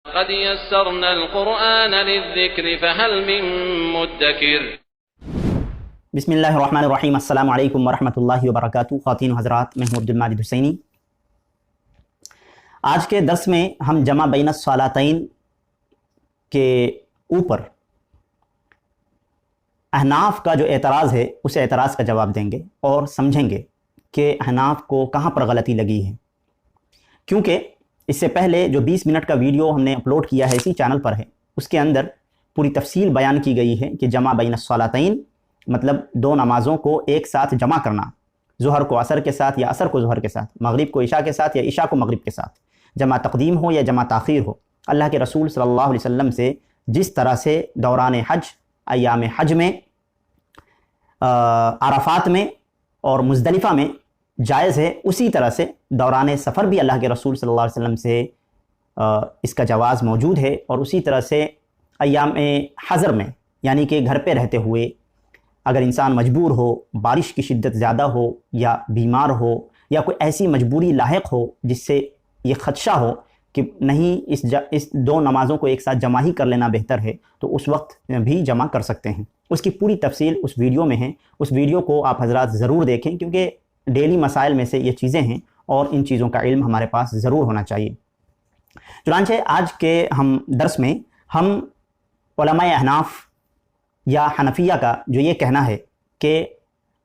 قد يسرنا القرآن للذكر فهل من مدكر. بسم اللہ الرحمن الرحیم. السلام علیکم ورحمۃ اللہ وبرکاتہ. خواتین و حضرات، میں ہوں عبدالماجد حسینی. آج کے درس میں ہم جمع بین الصلاتین کے اوپر احناف کا جو اعتراض ہے اس اعتراض کا جواب دیں گے اور سمجھیں گے کہ احناف کو کہاں پر غلطی لگی ہے. کیونکہ اس سے پہلے جو 20 منٹ کا ویڈیو ہم نے اپلوڈ کیا ہے اسی چینل پر ہے، اس کے اندر پوری تفصیل بیان کی گئی ہے کہ جمع بین الصلاتین مطلب دو نمازوں کو ایک ساتھ جمع کرنا، ظہر کو عصر کے ساتھ یا عصر کو ظہر کے ساتھ، مغرب کو عشاء کے ساتھ یا عشاء کو مغرب کے ساتھ، جمع تقدیم ہو یا جمع تاخیر ہو. اللہ کے رسول صلی اللہ علیہ وسلم سے جس طرح سے دوران حج، ایام حج میں، عرفات میں اور مزدلفہ میں جائز ہے، اسی طرح سے دوران سفر بھی اللہ کے رسول صلی اللہ علیہ وسلم سے اس کا جواز موجود ہے. اور اسی طرح سے ایام حضر میں، یعنی کہ گھر پہ رہتے ہوئے اگر انسان مجبور ہو، بارش کی شدت زیادہ ہو یا بیمار ہو یا کوئی ایسی مجبوری لاحق ہو جس سے یہ خدشہ ہو کہ نہیں اس دو نمازوں کو ایک ساتھ جمع ہی کر لینا بہتر ہے، تو اس وقت بھی جمع کر سکتے ہیں. اس کی پوری تفصیل اس ویڈیو میں ہے. اس ویڈیو کو آپ حضرات ضرور دیکھیں، کیونکہ ڈیلی مسائل میں سے یہ چیزیں ہیں اور ان چیزوں کا علم ہمارے پاس ضرور ہونا چاہیے. چنانچہ آج کے ہم درس میں ہم علماء احناف یا حنفیہ کا جو یہ کہنا ہے کہ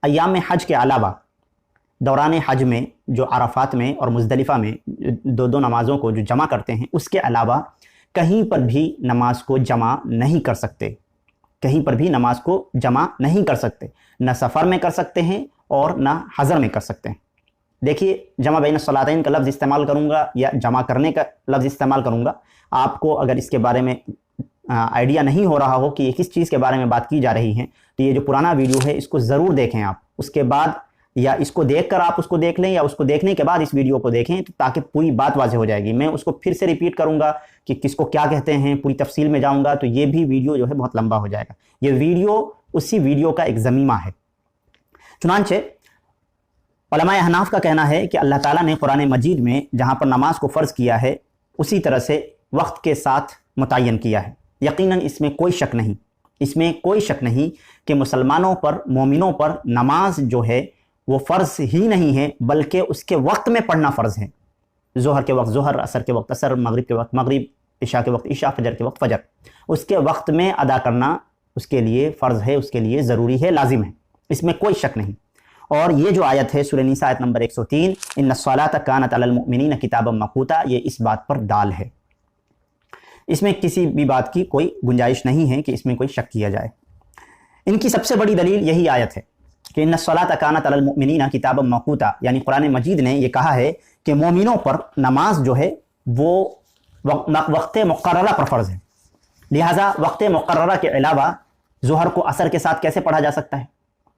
ایام حج کے علاوہ دوران حج میں جو عرفات میں اور مزدلفہ میں دو نمازوں کو جو جمع کرتے ہیں، اس کے علاوہ کہیں پر بھی نماز کو جمع نہیں کر سکتے. کہیں پر بھی نماز کو جمع نہیں کر سکتے، نہ سفر میں کر سکتے ہیں اور نہ حضر میں کر سکتے ہیں. دیکھیے، جمع بین الصلاتین کا لفظ استعمال کروں گا یا جمع کرنے کا لفظ استعمال کروں گا. آپ کو اگر اس کے بارے میں آئیڈیا نہیں ہو رہا ہو کہ یہ کس چیز کے بارے میں بات کی جا رہی ہے، تو یہ جو پرانا ویڈیو ہے اس کو ضرور دیکھیں آپ. اس کے بعد یا اس کو دیکھ کر آپ اس کو دیکھ لیں یا اس کو دیکھنے کے بعد اس ویڈیو کو دیکھیں، تاکہ پوری بات واضح ہو جائے گی. میں اس کو پھر سے ریپیٹ کروں گا کہ کس کو کیا کہتے ہیں، پوری تفصیل میں جاؤں گا تو یہ بھی ویڈیو جو ہے بہت لمبا ہو جائے گا. یہ ویڈیو اسی ویڈیو کا ایک ضمیمہ ہے. چنانچہ علماء احناف کا کہنا ہے کہ اللہ تعالیٰ نے قرآن مجید میں جہاں پر نماز کو فرض کیا ہے اسی طرح سے وقت کے ساتھ متعین کیا ہے. یقیناً اس میں کوئی شک نہیں، اس میں کوئی شک نہیں کہ مسلمانوں پر، مومنوں پر نماز جو ہے وہ فرض ہی نہیں ہے، بلکہ اس کے وقت میں پڑھنا فرض ہے. ظہر کے وقت ظہر، عصر کے وقت عصر، مغرب کے وقت مغرب، عشاء کے وقت عشاء، فجر کے وقت فجر. اس کے وقت میں ادا کرنا اس کے لیے فرض ہے، اس کے لیے ضروری ہے، لازم ہے. اس میں کوئی شک نہیں. اور یہ جو آیت ہے سورہ نساء آیت نمبر 103، ان الصلاۃ کانت علی المؤمنین کتابا موقوتا، یہ اس بات پر دال ہے. اس میں کسی بھی بات کی کوئی گنجائش نہیں ہے کہ اس میں کوئی شک کیا جائے. ان کی سب سے بڑی دلیل یہی آیت ہے کہ ان الصلاۃ کانت علی المؤمنین کتابا موقوتا، یعنی قرآن مجید نے یہ کہا ہے کہ مومنوں پر نماز جو ہے وہ وقت مقررہ پر فرض ہے. لہٰذا وقت مقررہ کے علاوہ ظہر کو عصر کے ساتھ کیسے پڑھا جا سکتا ہے،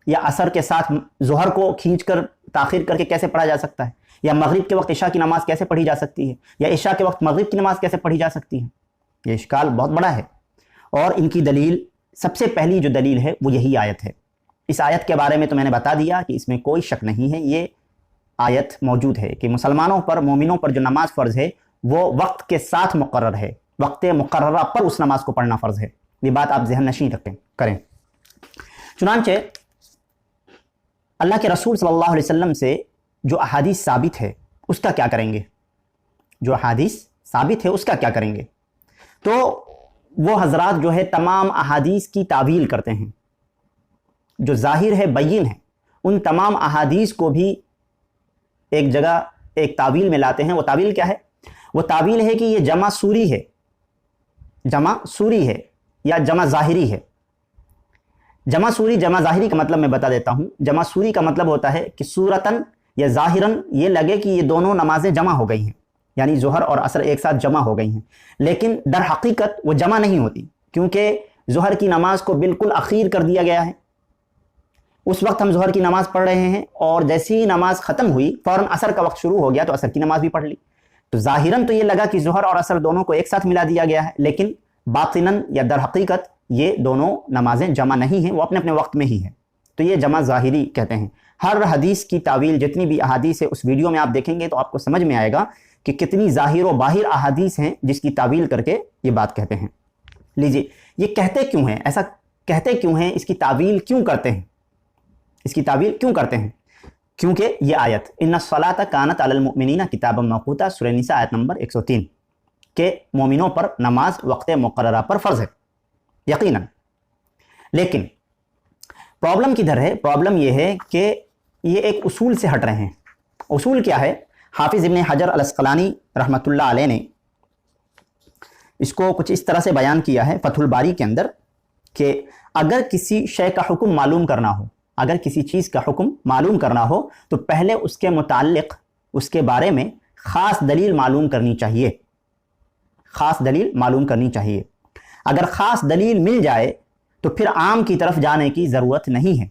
یا عصر کے ساتھ ظہر کو کھینچ کر تاخیر کر کے کیسے پڑھا جا سکتا ہے، یا مغرب کے وقت عشاء کی نماز کیسے پڑھی جا سکتی ہے، یا عشاء کے وقت مغرب کی نماز کیسے پڑھی جا سکتی ہے. یہ اشکال بہت بڑا ہے. اور ان کی دلیل، سب سے پہلی جو دلیل ہے وہ یہی آیت ہے. اس آیت کے بارے میں تو میں نے بتا دیا کہ اس میں کوئی شک نہیں ہے. یہ آیت موجود ہے کہ مسلمانوں پر، مومنوں پر جو نماز فرض ہے وہ وقت کے ساتھ مقرر ہے، وقت مقررہ پر اس نماز کو پڑھنا فرض ہے. یہ بات آپ ذہن نشین کریں. چنانچہ اللہ کے رسول صلی اللہ علیہ وسلم سے جو احادیث ثابت ہے اس کا کیا کریں گے؟ جو احادیث ثابت ہے اس کا کیا کریں گے؟ تو وہ حضرات جو ہے تمام احادیث کی تعویل کرتے ہیں. جو ظاہر ہے، بین ہے، ان تمام احادیث کو بھی ایک جگہ ایک تعویل میں لاتے ہیں. وہ تعویل کیا ہے؟ وہ تعویل ہے کہ یہ جمع سوری ہے، جمع سوری ہے یا جمع ظاہری ہے. جمع سوری، جمع ظاہری کا مطلب میں بتا دیتا ہوں. جمع سوری کا مطلب ہوتا ہے کہ صورتاً یا ظاہراً یہ لگے کہ یہ دونوں نمازیں جمع ہو گئی ہیں، یعنی ظہر اور عصر ایک ساتھ جمع ہو گئی ہیں، لیکن در حقیقت وہ جمع نہیں ہوتی، کیونکہ ظہر کی نماز کو بالکل اخیر کر دیا گیا ہے. اس وقت ہم ظہر کی نماز پڑھ رہے ہیں اور جیسی ہی نماز ختم ہوئی فوراً عصر کا وقت شروع ہو گیا تو عصر کی نماز بھی پڑھ لی. تو ظاہراً تو یہ لگا کہ ظہر اور عصر دونوں کو ایک ساتھ ملا دیا گیا ہے، لیکن باطناً یا در حقیقت یہ دونوں نمازیں جمع نہیں ہیں، وہ اپنے اپنے وقت میں ہی ہیں. تو یہ جمع ظاہری کہتے ہیں. ہر حدیث کی تعویل، جتنی بھی احادیث ہے اس ویڈیو میں آپ دیکھیں گے تو آپ کو سمجھ میں آئے گا کہ کتنی ظاہر و باہر احادیث ہیں جس کی تعویل کر کے یہ بات کہتے ہیں۔ لیجئے، یہ کہتے کیوں ہیں، ایسا کہتے کیوں ہیں، اس کی تعویل کیوں کرتے ہیں، اس کی تعویل کیوں کرتے ہیں؟ کیونکہ یہ آیت ان الصلاۃ کانت علی المؤمنین کتابا موقوتا، سورہ نساء آیت نمبر 103 کہ مومنوں پر نماز وقت مقررہ پر فرض ہے یقیناً۔ لیکن پرابلم کدھر ہے؟ پرابلم یہ ہے کہ یہ ایک اصول سے ہٹ رہے ہیں۔ اصول کیا ہے؟ حافظ ابن حجر الاسقلانی رحمۃ اللہ علیہ نے اس کو کچھ اس طرح سے بیان کیا ہے فتح الباری کے اندر کہ اگر کسی شے کا حکم معلوم کرنا ہو، اگر کسی چیز کا حکم معلوم کرنا ہو تو پہلے اس کے متعلق، اس کے بارے میں خاص دلیل معلوم کرنی چاہیے، خاص دلیل معلوم کرنی چاہیے۔ اگر خاص دلیل مل جائے تو پھر عام کی طرف جانے کی ضرورت نہیں ہے،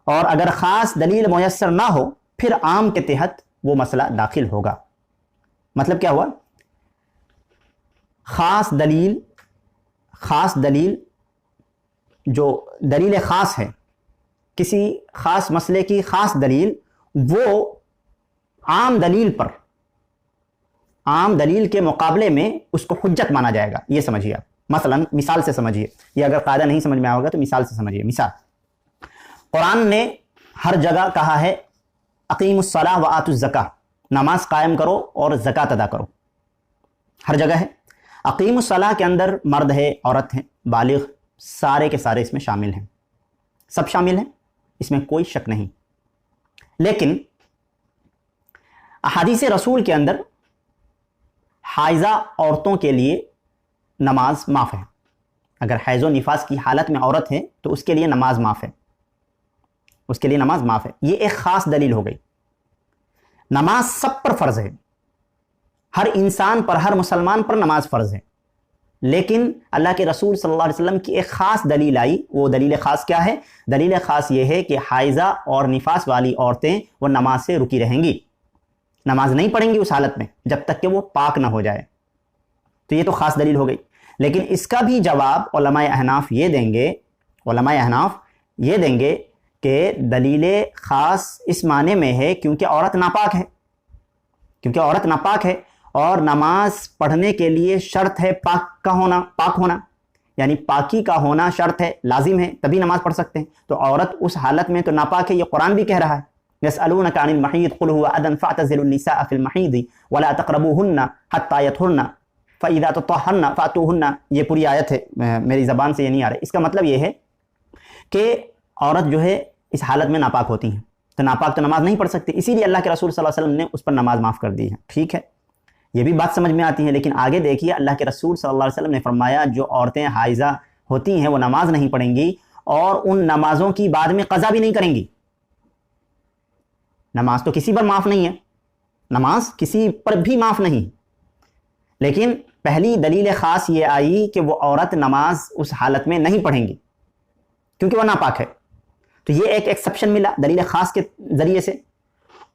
اور اگر خاص دلیل میسر نہ ہو پھر عام کے تحت وہ مسئلہ داخل ہوگا۔ مطلب کیا ہوا؟ خاص دلیل جو دلیل خاص ہے، کسی خاص مسئلے کی خاص دلیل، وہ عام دلیل کے مقابلے میں اس کو حجت مانا جائے گا۔ یہ سمجھیے آپ، مثلا مثال سے سمجھیے، یہ اگر قاعدہ نہیں سمجھ میں آئے گا تو مثال سے سمجھیے۔ مثال، قرآن نے ہر جگہ کہا ہے اقیموا الصلاۃ وآتوا الزکاۃ، نماز قائم کرو اور زکوٰۃ ادا کرو، ہر جگہ ہے۔ اقیموا الصلاۃ کے اندر مرد ہے، عورت ہے، بالغ، سارے کے سارے اس میں شامل ہیں، سب شامل ہیں، اس میں کوئی شک نہیں۔ لیکن احادیث رسول کے اندر حائضہ عورتوں کے لیے نماز معاف ہے۔ اگر حیض و نفاس کی حالت میں عورت ہے تو اس کے لیے نماز معاف ہے، اس کے لیے نماز معاف ہے۔ یہ ایک خاص دلیل ہو گئی۔ نماز سب پر فرض ہے، ہر انسان پر، ہر مسلمان پر نماز فرض ہے، لیکن اللہ کے رسول صلی اللہ علیہ وسلم کی ایک خاص دلیل آئی۔ وہ دلیل خاص کیا ہے؟ دلیل خاص یہ ہے کہ حائضہ اور نفاس والی عورتیں وہ نماز سے رکی رہیں گی، نماز نہیں پڑھیں گی اس حالت میں جب تک کہ وہ پاک نہ ہو جائے۔ تو یہ تو خاص دلیل ہو گئی۔ لیکن اس کا بھی جواب علماء احناف یہ دیں گے کہ دلیل خاص اس معنی میں ہے کیونکہ عورت ناپاک ہے، اور نماز پڑھنے کے لیے شرط ہے پاک ہونا، یعنی پاکی کا ہونا شرط ہے، لازم ہے، تبھی نماز پڑھ سکتے ہیں۔ تو عورت اس حالت میں تو ناپاک ہے، یہ قرآن بھی کہہ رہا ہے يسألونك عن المحيض قل هو أذى فاعتزلوا النساء في المحيض ولا تقربوهن حتى يطهرن فإذا تطهرن فأتوهن، یہ پوری آیت ہے، میری زبان سے یہ نہیں آ رہا۔ اس کا مطلب یہ ہے کہ عورت جو ہے اس حالت میں ناپاک ہوتی ہیں، تو ناپاک تو نماز نہیں پڑھ سکتی، اسی لیے اللہ کے رسول صلی اللہ علیہ وسلم نے اس پر نماز معاف کر دی ہے۔ ٹھیک ہے، یہ بھی بات سمجھ میں آتی ہے۔ لیکن آگے دیکھیے، اللہ کے رسول صلی اللہ علیہ وسلم نے فرمایا جو عورتیں حائضہ ہوتی ہیں وہ نماز نہیں پڑھیں گی، اور ان نمازوں کی بعد میں قضا بھی نہیں کریں گی۔ نماز تو کسی پر معاف نہیں ہے، نماز کسی پر بھی معاف نہیں، لیکن پہلی دلیل خاص یہ آئی کہ وہ عورت نماز اس حالت میں نہیں پڑھیں گی کیونکہ وہ ناپاک ہے۔ تو یہ ایک ایکسپشن ملا دلیل خاص کے ذریعے سے۔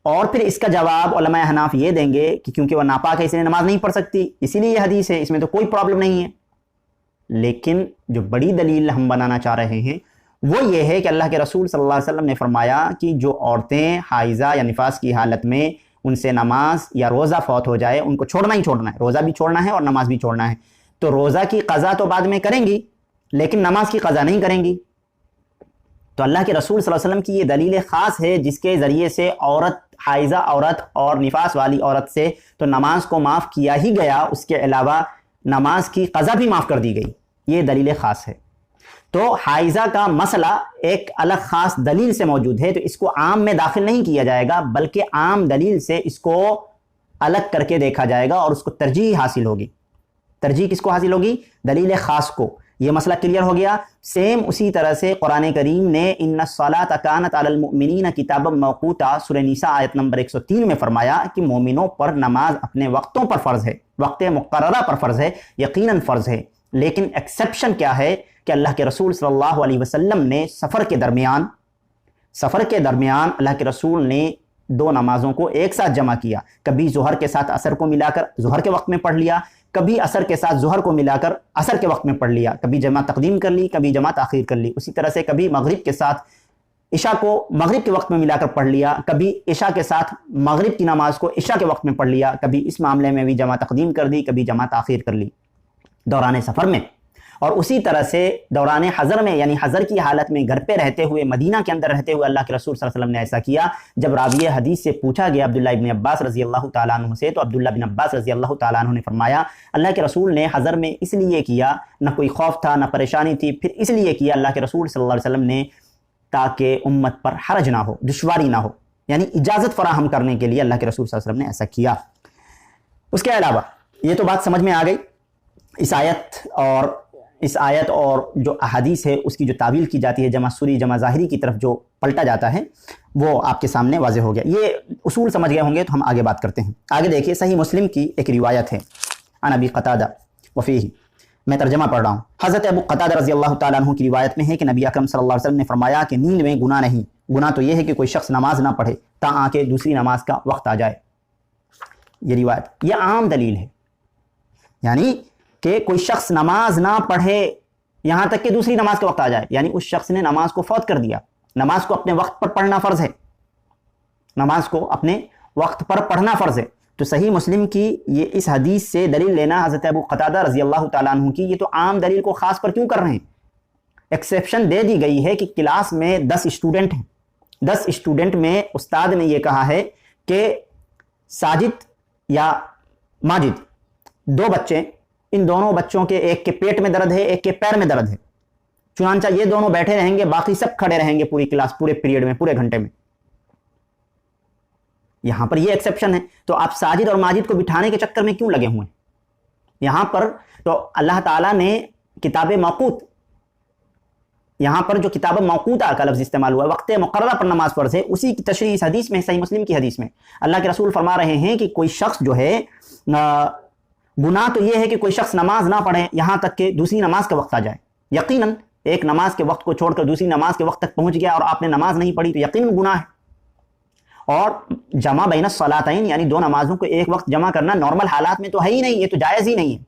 اور پھر اس کا جواب علماء حناف یہ دیں گے کہ کیونکہ وہ ناپاک ہے اس لیے نماز نہیں پڑھ سکتی، اسی لیے یہ حدیث ہے، اس میں تو کوئی پرابلم نہیں ہے۔ لیکن جو بڑی دلیل ہم بنانا چاہ رہے ہیں وہ یہ ہے کہ اللہ کے رسول صلی اللہ علیہ وسلم نے فرمایا کہ جو عورتیں حائضہ یا نفاس کی حالت میں ان سے نماز یا روزہ فوت ہو جائے، ان کو چھوڑنا ہی چھوڑنا ہے، روزہ بھی چھوڑنا ہے اور نماز بھی چھوڑنا ہے۔ تو روزہ کی قضا تو بعد میں کریں گی لیکن نماز کی قضا نہیں کریں گی۔ تو اللہ کے رسول صلی اللہ علیہ وسلم کی یہ دلیل خاص ہے جس کے ذریعے سے حائضہ عورت اور نفاس والی عورت سے تو نماز کو معاف کیا ہی گیا، اس کے علاوہ نماز کی قضا بھی معاف کر دی گئی۔ یہ دلیل خاص ہے۔ تو حائضہ کا مسئلہ ایک الگ خاص دلیل سے موجود ہے، تو اس کو عام میں داخل نہیں کیا جائے گا، بلکہ عام دلیل سے اس کو الگ کر کے دیکھا جائے گا اور اس کو ترجیح حاصل ہوگی۔ ترجیح کس کو حاصل ہوگی؟ دلیل خاص کو۔ یہ مسئلہ کلیئر ہو گیا۔ سیم اسی طرح سے قرآن کریم نے ان الصلاۃ کانت علی المؤمنین کتابا موقوتا، سورہ نساء آیت نمبر 103 میں فرمایا کہ مومنوں پر نماز اپنے وقتوں پر فرض ہے، وقت مقررہ پر فرض ہے، یقیناً فرض ہے۔ لیکن ایکسیپشن کیا ہے کہ اللہ کے رسول صلی اللہ علیہ وسلم نے سفر کے درمیان اللہ کے رسول نے دو نمازوں کو ایک ساتھ جمع کیا، کبھی ظہر کے ساتھ عصر کو ملا کر ظہر کے وقت میں پڑھ لیا، کبھی عصر کے ساتھ ظہر کو ملا کر عصر کے وقت میں پڑھ لیا، کبھی جمع تقدیم کر لی، کبھی جمع تاخیر کر لی، اسی طرح سے کبھی مغرب کے ساتھ عشاء کو مغرب کے وقت میں ملا کر پڑھ لیا، کبھی عشاء کے ساتھ مغرب کی نماز کو عشاء کے وقت میں پڑھ لیا، کبھی اس معاملے میں بھی جمع تقدیم کر دی، کبھی جمع تاخیر کر لی دوران سفر میں۔ اور اسی طرح سے دوران حضر میں، یعنی حضر کی حالت میں گھر پہ رہتے ہوئے، مدینہ کے اندر رہتے ہوئے اللہ کے رسول صلی اللہ علیہ وسلم نے ایسا کیا۔ جب راوی حدیث سے پوچھا گیا عبداللہ ابن عباس رضی اللہ تعالیٰ عنہ سے، تو عبداللہ بن عباس رضی اللہ تعالیٰ عنہ نے فرمایا اللہ کے رسول نے حضر میں اس لیے کیا، نہ کوئی خوف تھا نہ پریشانی تھی، پھر اس لیے کیا اللہ کے رسول صلی اللہ علیہ وسلم نے تاکہ امت پر حرج نہ ہو، دشواری نہ ہو، یعنی اجازت فراہم کرنے کے لیے اللہ کے رسول صلی اللہ علیہ وسلم نے ایسا کیا۔ اس کے علاوہ یہ تو بات سمجھ میں آ گئی، اس آیت اور جو احادیث ہے اس کی جو تعویل کی جاتی ہے جمع سوری جمع ظاہری کی طرف جو پلٹا جاتا ہے وہ آپ کے سامنے واضح ہو گیا۔ یہ اصول سمجھ گئے ہوں گے تو ہم آگے بات کرتے ہیں۔ آگے دیکھیے، صحیح مسلم کی ایک روایت ہے عن ابی قتادہ وفیہ، میں ترجمہ پڑھ رہا ہوں۔ حضرت ابو قتادہ رضی اللہ تعالیٰ عنہ کی روایت میں ہے کہ نبی اکرم صلی اللہ علیہ وسلم نے فرمایا کہ نیند میں گناہ نہیں، گناہ تو یہ ہے کہ کوئی شخص نماز نہ پڑھے تاں کہ دوسری نماز کا وقت آ جائے۔ یہ روایت یہ عام دلیل ہے، یعنی کہ کوئی شخص نماز نہ پڑھے یہاں تک کہ دوسری نماز کا وقت آ جائے، یعنی اس شخص نے نماز کو فوت کر دیا۔ نماز کو اپنے وقت پر پڑھنا فرض ہے، نماز کو اپنے وقت پر پڑھنا فرض ہے۔ تو صحیح مسلم کی یہ اس حدیث سے دلیل لینا حضرت ابو قتادہ رضی اللہ تعالیٰ عنہ کی، یہ تو عام دلیل کو خاص پر کیوں کر رہے ہیں؟ ایکسیپشن دے دی گئی ہے کہ کلاس میں 10 اسٹوڈنٹ ہیں، 10 اسٹوڈنٹ میں استاد نے یہ کہا ہے کہ ساجد یا ماجد 2 بچے، ان دونوں بچوں کے ایک کے پیٹ میں درد ہے، ایک کے پیر میں درد ہے، چنانچہ یہ دونوں بیٹھے رہیں گے، باقی سب کھڑے رہیں گے پوری کلاس، پورے پیریڈ میں، پورے گھنٹے میں۔ یہاں پر یہ ایکسیپشن ہے، تو آپ ساجد اور ماجد کو بٹھانے کے چکر میں کیوں لگے ہوئے ہیں؟ یہاں پر تو اللہ تعالیٰ نے کتاب موقوت، یہاں پر جو کتاب موقوتہ کا لفظ استعمال ہوا، وقت مقررہ پر نماز فرض ہے، اسی کی تشریح اس حدیث میں، صحیح مسلم کی حدیث میں اللہ کے رسول فرما رہے ہیں کہ کوئی شخص جو ہے، گناہ تو یہ ہے کہ کوئی شخص نماز نہ پڑھے یہاں تک کہ دوسری نماز کا وقت آ جائے۔ یقیناً ایک نماز کے وقت کو چھوڑ کر دوسری نماز کے وقت تک پہنچ گیا اور آپ نے نماز نہیں پڑھی تو یقیناً گناہ ہے۔ اور جمع بین الصلاتین، یعنی 2 نمازوں کو ایک وقت جمع کرنا نارمل حالات میں تو ہے ہی نہیں، یہ تو جائز ہی نہیں ہے۔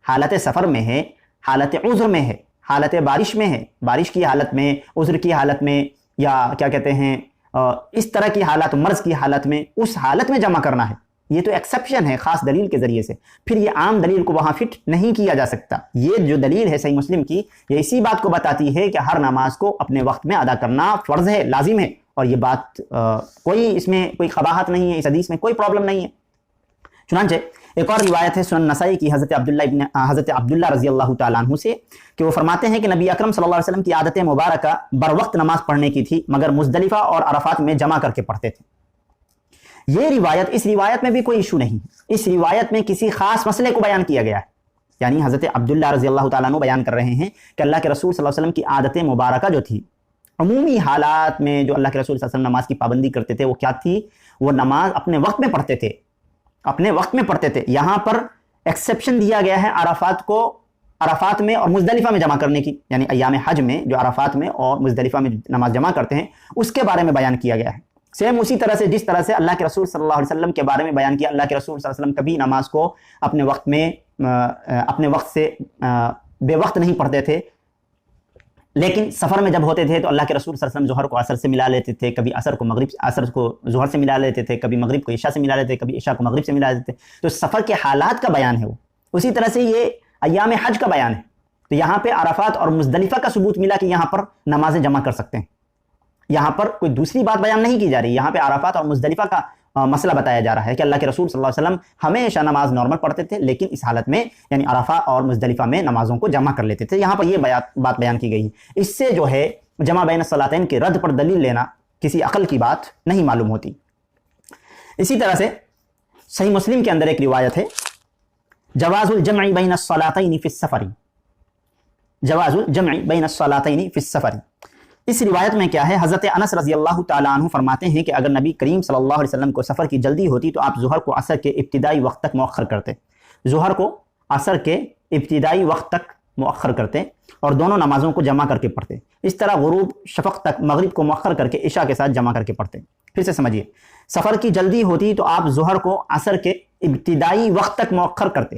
حالت سفر میں ہے، حالت عذر میں ہے، حالت بارش میں ہے، بارش کی حالت میں، عذر کی حالت میں، یا کیا کہتے ہیں اس طرح کی حالت، مرض کی حالت میں، اس حالت میں جمع کرنا ہے۔ یہ تو ایکسیپشن ہے خاص دلیل کے ذریعے سے، پھر یہ عام دلیل کو وہاں فٹ نہیں کیا جا سکتا۔ یہ جو دلیل ہے صحیح مسلم کی، یہ اسی بات کو بتاتی ہے کہ ہر نماز کو اپنے وقت میں ادا کرنا فرض ہے، لازم ہے، اور یہ بات کوئی اس میں کوئی قباحت نہیں ہے، اس حدیث میں کوئی پرابلم نہیں ہے۔ چنانچہ ایک اور روایت ہے سنن نسائی کی حضرت عبداللہ رضی اللہ تعالیٰ عنہ سے کہ وہ فرماتے ہیں کہ نبی اکرم صلی اللہ علیہ وسلم کی عادت مبارکہ بر وقت نماز پڑھنے کی تھی، مگر مزدلفہ اور عرفات میں جمع کر کے پڑھتے تھے۔ یہ روایت، اس روایت میں بھی کوئی ایشو نہیں، اس روایت میں کسی خاص مسئلے کو بیان کیا گیا ہے، یعنی حضرت عبداللہ رضی اللہ تعالیٰ عنہ بیان کر رہے ہیں کہ اللہ کے رسول صلی اللہ علیہ وسلم کی عادت مبارکہ جو تھی، عمومی حالات میں جو اللہ کے رسول صلی اللہ علیہ وسلم نماز کی پابندی کرتے تھے وہ کیا تھی؟ وہ نماز اپنے وقت میں پڑھتے تھے، اپنے وقت میں پڑھتے تھے۔ یہاں پر ایکسیپشن دیا گیا ہے عرفات کو، عرفات میں اور مزدلفہ میں جمع کرنے کی، یعنی ایام حج میں جو عرفات میں اور مزدلفہ میں نماز جمع کرتے ہیں اس کے بارے میں بیان کیا گیا ہے۔ سیم اسی طرح سے جس طرح سے اللہ کے رسول صلی اللہ علیہ وسلم کے بارے میں بیان کیا، اللہ کے رسول صلی اللہ علیہ وسلم کبھی نماز کو اپنے وقت میں اپنے وقت سے بے وقت نہیں پڑھتے تھے، لیکن سفر میں جب ہوتے تھے تو اللہ کے رسول صلی اللہ علیہ وسلم ظہر کو عصر سے ملا لیتے تھے، کبھی عصر کو ظہر سے ملا لیتے تھے، کبھی مغرب کو عشاء سے ملا لیتے تھے، کبھی عشاء کو مغرب سے ملا لیتے تھے۔ تو سفر کے حالات کا بیان ہے وہ، اسی طرح سے یہ ایام حج کا بیان ہے۔ تو یہاں پہ عرفات اور مزدلفہ کا ثبوت ملا کہ یہاں پر نمازیں جمع کر سکتے ہیں، یہاں پر کوئی دوسری بات بیان نہیں کی جا رہی، یہاں پہ عرفات اور مزدلفہ کا مسئلہ بتایا جا رہا ہے کہ اللہ کے رسول صلی اللہ علیہ وسلم ہمیشہ نماز نارمل پڑھتے تھے، لیکن اس حالت میں یعنی عرفہ اور مزدلفہ میں نمازوں کو جمع کر لیتے تھے۔ یہاں پر یہ بات بیان کی گئی ہے۔ اس سے جو ہے جمع بین الصلاتین کے رد پر دلیل لینا کسی عقل کی بات نہیں معلوم ہوتی۔ اسی طرح سے صحیح مسلم کے اندر ایک روایت ہے جواز الجمع بین الصلاتین فی السفر، جواز الجمع بین الصلاتین فی السفر۔ اس روایت میں کیا ہے؟ حضرت انس رضی اللہ تعالیٰ عنہ فرماتے ہیں کہ اگر نبی کریم صلی اللہ علیہ وسلم کو سفر کی جلدی ہوتی تو آپ ظہر کو عصر کے ابتدائی وقت تک مؤخر کرتے، ظہر کو عصر کے ابتدائی وقت تک مؤخر کرتے اور دونوں نمازوں کو جمع کر کے پڑھتے۔ اس طرح غروب شفق تک مغرب کو مؤخر کر کے عشاء کے ساتھ جمع کر کے پڑھتے۔ پھر سے سمجھیے، سفر کی جلدی ہوتی تو آپ ظہر کو عصر کے ابتدائی وقت تک مؤخر کرتے،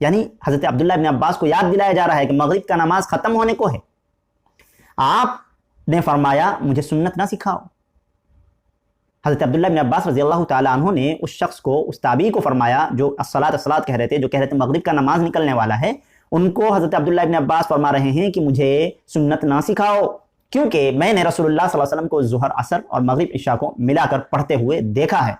یعنی حضرت عبداللہ ابن عباس کو یاد دلایا جا رہا ہے کہ مغرب کا نماز ختم ہونے کو ہے، آپ نے فرمایا مجھے سنت نہ سکھاؤ۔ حضرت عبداللہ ابن عباس رضی اللہ تعالیٰ عنہ نے اس شخص کو، اس تابعی کو فرمایا جو الصلاۃ الصلاۃ کہہ رہے تھے، جو کہہ رہے تھے مغرب کا نماز نکلنے والا ہے، ان کو حضرت عبداللہ ابن عباس فرما رہے ہیں کہ مجھے سنت نہ سکھاؤ، کیونکہ میں نے رسول اللہ صلی اللہ علیہ وسلم کو ظہر عصر اور مغرب عشاء کو ملا کر پڑھتے ہوئے دیکھا ہے۔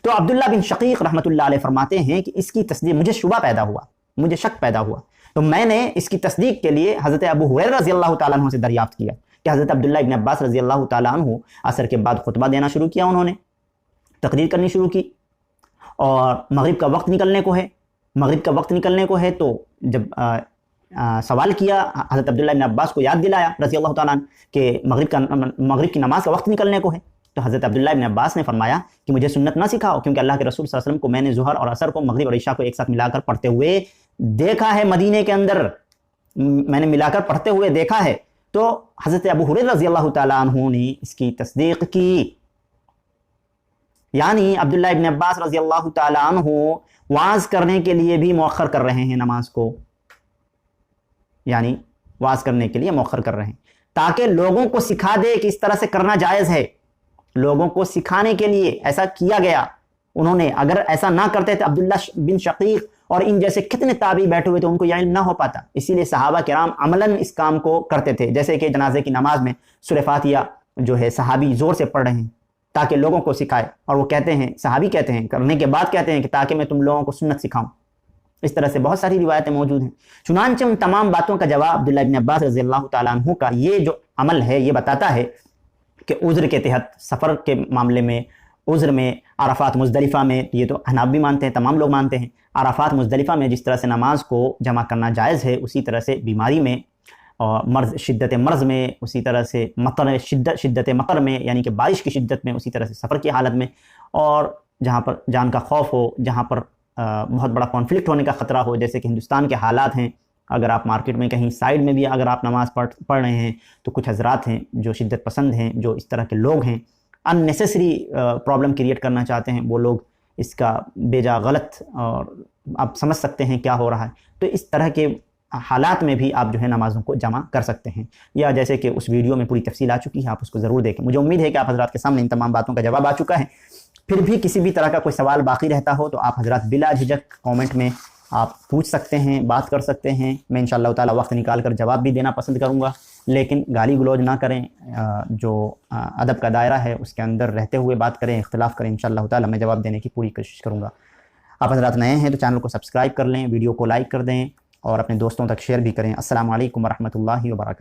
تو عبداللہ بن شقیق رحمۃ اللہ علیہ فرماتے ہیں کہ اس کی تصدیق، مجھے شبہ پیدا ہوا، مجھے شک پیدا ہوا، تو میں نے اس کی تصدیق کے لیے حضرت ابو ہریرہ رضی اللہ تعالیٰ عنہ سے دریافت کیا کہ حضرت عبداللہ ابن عباس رضی اللہ تعالیٰ عنہ عصر کے بعد خطبہ دینا شروع کیا، انہوں نے تقریر کرنی شروع کی، اور مغرب کا وقت نکلنے کو ہے، مغرب کا وقت نکلنے کو ہے، تو جب سوال کیا حضرت عبداللہ ابن عباس کو یاد دلایا رضی اللہ تعالیٰ عنہ کہ مغرب کی نماز کا وقت نکلنے کو ہے، تو حضرت عبداللہ ابن عباس نے فرمایا کہ مجھے سنت نہ سکھاؤ، کیونکہ اللہ کے رسول صلی اللہ علیہ وسلم کو میں نے ظہر اور عصر کو، مغرب اور عشاء کو ایک ساتھ ملا کر پڑھتے ہوئے دیکھا ہے، مدینے کے اندر میں نے ملا کر پڑھتے ہوئے دیکھا ہے۔ تو حضرت ابو ہریرہ رضی اللہ تعالیٰ عنہ نے اس کی تصدیق کی، یعنی عبداللہ ابن عباس رضی اللہ تعالیٰ عنہ واعظ کرنے کے لیے بھی مؤخر کر رہے ہیں نماز کو، یعنی واعظ کرنے کے لیے مؤخر کر رہے ہیں تاکہ لوگوں کو سکھا دے کہ اس طرح سے کرنا جائز ہے، لوگوں کو سکھانے کے لیے ایسا کیا گیا۔ انہوں نے اگر ایسا نہ کرتے تو عبداللہ بن شقیق اور ان جیسے کتنے تابعی بیٹھے ہوئے تو ان کو یہ علم نہ ہو پاتا، اسی لیے صحابہ کرام عملاً اس کام کو کرتے تھے، جیسے کہ جنازے کی نماز میں سورہ فاتحہ جو ہے صحابی زور سے پڑھ رہے ہیں تاکہ لوگوں کو سکھائے، اور وہ کہتے ہیں، صحابی کہتے ہیں، کرنے کے بعد کہتے ہیں کہ تاکہ میں تم لوگوں کو سنت سکھاؤں۔ اس طرح سے بہت ساری روایتیں موجود ہیں۔ چنانچہ ان تمام باتوں کا جواب عبداللہ ابن عباس رضی اللہ تعالیٰ عنہ کا یہ جو عمل ہے یہ بتاتا ہے کہ عذر کے تحت، سفر کے معاملے میں، عذر میں، عرفات مزدلفہ میں، یہ تو حناب بھی مانتے ہیں، تمام لوگ مانتے ہیں، عرفات مزدلفہ میں جس طرح سے نماز کو جمع کرنا جائز ہے، اسی طرح سے بیماری میں اور مرض، شدت مرض میں، اسی طرح سے مطر، شدت مطر میں یعنی کہ بارش کی شدت میں، اسی طرح سے سفر کی حالت میں، اور جہاں پر جان کا خوف ہو، جہاں پر بہت بڑا کانفلکٹ ہونے کا خطرہ ہو، جیسے کہ ہندوستان کے حالات ہیں، اگر آپ مارکیٹ میں کہیں سائیڈ میں بھی اگر آپ نماز پڑھ رہے ہیں تو کچھ حضرات ہیں جو شدت پسند ہیں، جو اس طرح کے لوگ ہیں، ان نیسیسری پرابلم کریٹ کرنا چاہتے ہیں، وہ لوگ اس کا بے جا غلط، اور آپ سمجھ سکتے ہیں کیا ہو رہا ہے، تو اس طرح کے حالات میں بھی آپ جو ہے نمازوں کو جمع کر سکتے ہیں، یا جیسے کہ اس ویڈیو میں پوری تفصیل آ چکی ہے، آپ اس کو ضرور دیکھیں۔ مجھے امید ہے کہ آپ حضرات کے سامنے ان تمام باتوں کا جواب آ چکا ہے۔ پھر بھی کسی بھی طرح کا کوئی سوال باقی رہتا ہو تو آپ حضرات بلا جھجک کامنٹ میں آپ پوچھ سکتے ہیں، بات کر سکتے ہیں، میں انشاءاللہ تعالی وقت نکال کر جواب بھی دینا پسند کروں گا، لیکن گالی گلوچ نہ کریں، جو ادب کا دائرہ ہے اس کے اندر رہتے ہوئے بات کریں، اختلاف کریں، انشاءاللہ تعالی میں جواب دینے کی پوری کوشش کروں گا۔ آپ حضرات نئے ہیں تو چینل کو سبسکرائب کر لیں، ویڈیو کو لائک کر دیں، اور اپنے دوستوں تک شیئر بھی کریں۔ السلام علیکم ورحمۃ اللہ وبرکاتہ۔